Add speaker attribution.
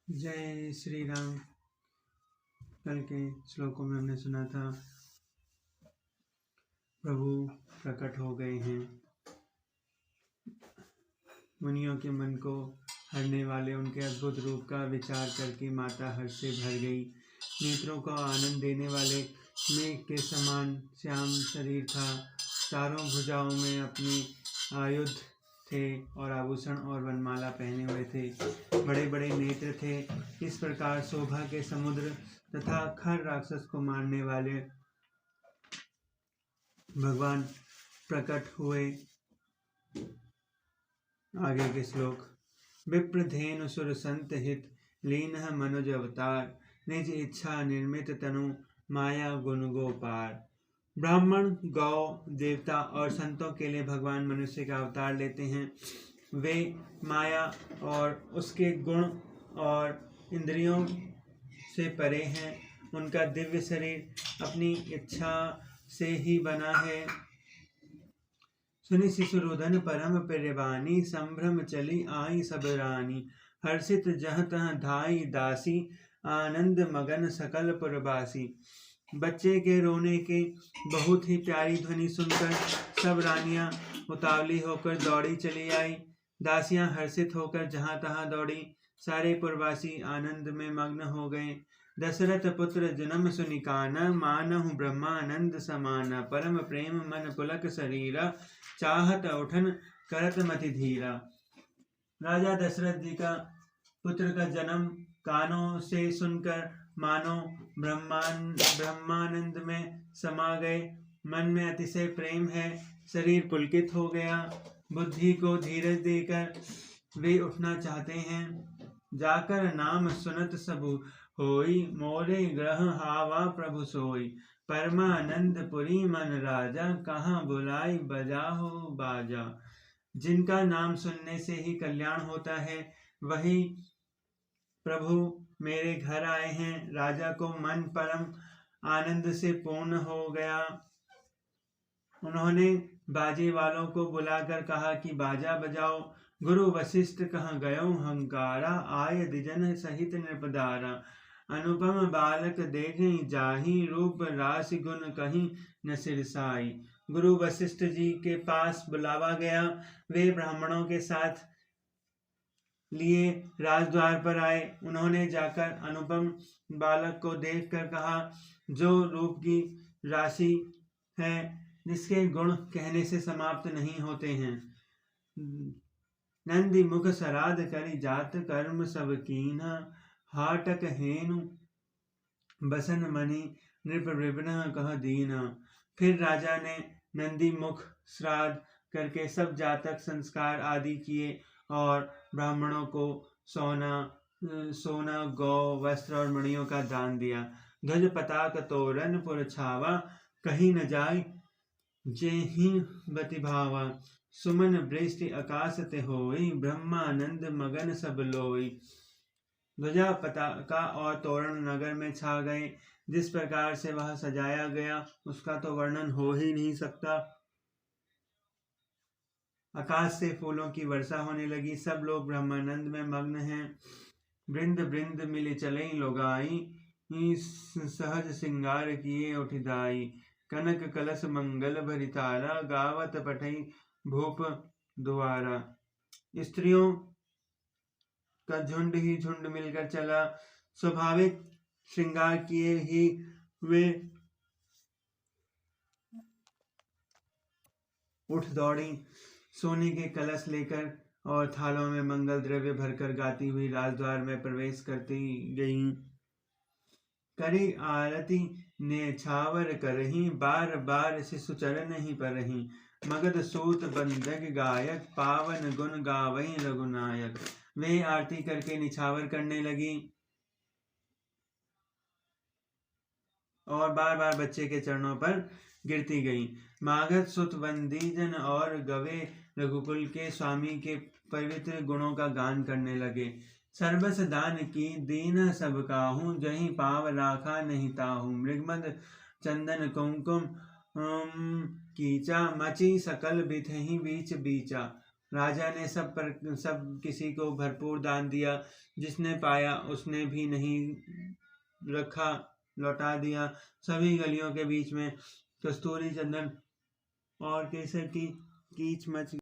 Speaker 1: जय श्री राम। कल के श्लोकों में हमने सुना था प्रभु प्रकट हो गए हैं, मुनियों के मन को हरने वाले उनके अद्भुत रूप का विचार करके माता हर्ष से भर गई। नेत्रों को आनंद देने वाले मेघ के समान श्याम शरीर था। चारों भुजाओं में अपनी आयुध थे और आभूषण और वनमाला पहने हुए थे। बड़े बड़े नेत्र थे। इस प्रकार शोभा के समुद्र तथा खर राक्षस को मारने वाले भगवान प्रकट हुए। आगे के श्लोक। विप्रधेनु सुर संत हित लीनः मनुज अवतार निज इच्छा निर्मित तनु माया गुण गोपार। ब्राह्मण, गौ, देवता और संतों के लिए भगवान मनुष्य का अवतार लेते हैं। वे माया और उसके गुण और इंद्रियों से परे हैं। उनका दिव्य शरीर अपनी इच्छा से ही बना है। सुनि शिशुरुदन परम प्रियवानी संभ्रम चली आई सब रानी। हर्षित जहाँ तहाँ धाई दासी आनंद मगन सकल पुरवासी। बच्चे के रोने के बहुत ही प्यारी ध्वनि सुनकर सब रानियां उतावली होकर दौड़ी चली आई। दासियां हर्षित होकर जहाँ तहाँ दौड़ी। सारे पुरवासी आनंद में मग्न हो गए। दशरथ पुत्र जन्म सुनिकाना मानहु ब्रह्मानंद समाना। परम प्रेम मन पुलक शरीरा चाहत उठन करत मति धीरा। राजा दशरथ जी का पुत्र का जन्म कानों से सुनकर मानो ब्रह्मानंद में समा गए। मन में अतिशय प्रेम है। शरीर पुलकित हो गया। बुद्धि को धीरज देकर वे उठना चाहते हैं। जाकर नाम सुनत सबु होई मोरे ग्रह हावा प्रभु सोई। परमानंद पुरी मन राजा कहाँ बुलाई बजाहो बाजा। जिनका नाम सुनने से ही कल्याण होता है वही प्रभु मेरे घर आए हैं। राजा को मन परम आनंद से पूर्ण हो गया। उन्होंने बाजे वालों को बुलाकर कहा कि बाजा बजाओ। गुरु वशिष्ठ कहाँ गयो हंकारा आय दिजन सहित नृपदारा। अनुपम बालक देखें जाहि रूप राशि गुण कहीं न सिरसाई। गुरु वशिष्ठ जी के पास बुलावा गया। वे ब्राह्मणों के साथ लिए राजद्वार पर आए। उन्होंने जाकर अनुपम बालक को देखकर कहा, जो रूप की राशि है जिसके गुण कहने से समाप्त नहीं होते हैं। नंदी मुख सराध करि जात कर्म सब कीन्हा। हाटक हेनु बसन मणि नृप विपिन कह दीना। फिर राजा ने नंदी मुख श्राद्ध करके सब जातक संस्कार आदि किए और ब्राह्मणों को सोना गौ वस्त्र और मणियों का दान दिया। ध्वज पताक तोरण पुर छावा कहीं न जाय जेहि बति भावा। सुमन वृष्टि आकाश ते होई ब्रह्मानंद मगन सब लोई। ध्वजा पताका और तोरण नगर में छा गए। जिस प्रकार से वह सजाया गया उसका तो वर्णन हो ही नहीं सकता। आकाश से फूलों की वर्षा होने लगी। सब लोग ब्रह्मानंद में मग्न हैं। वृंद वृंद मिले चले लोगाई सहज श्रृंगार किए उठिदाई। कनक कलश मंगल भरितारा गावत पठई भूप द्वारा। स्त्रियों का झुंड ही झुंड मिलकर चला। स्वाभाविक श्रृंगार किए ही वे उठ दौड़ी। सोने के कलश लेकर और थालों में मंगल द्रव्य भरकर गाती हुई राजद्वार में प्रवेश करती गईं। करी आरती ने छावर करही बार बार शिशु चरण ही परही। मगध सूत बंदक गायक पावन गुण गावई रघुनायक। वे आरती करके निछावर करने लगी और बार बार बच्चे के चरणों पर गिरती गई। मागध सुत बंदीजन और गवे रघुकुल के स्वामी के पवित्र गुणों का गान करने लगे। सर्वस दान की दीन सब काहू जहीं पाव राखा नहीं ताहू। मृगमद चंदन कुमकुम कीचा मची सकल बिथहि बीच बीचा। राजा ने सब किसी को भरपूर दान दिया। जिसने पाया उसने भी नहीं रखा, लौटा दिया। सभी गलियों के बीच में कस्तूरी, चंदन और केसर की कीच मच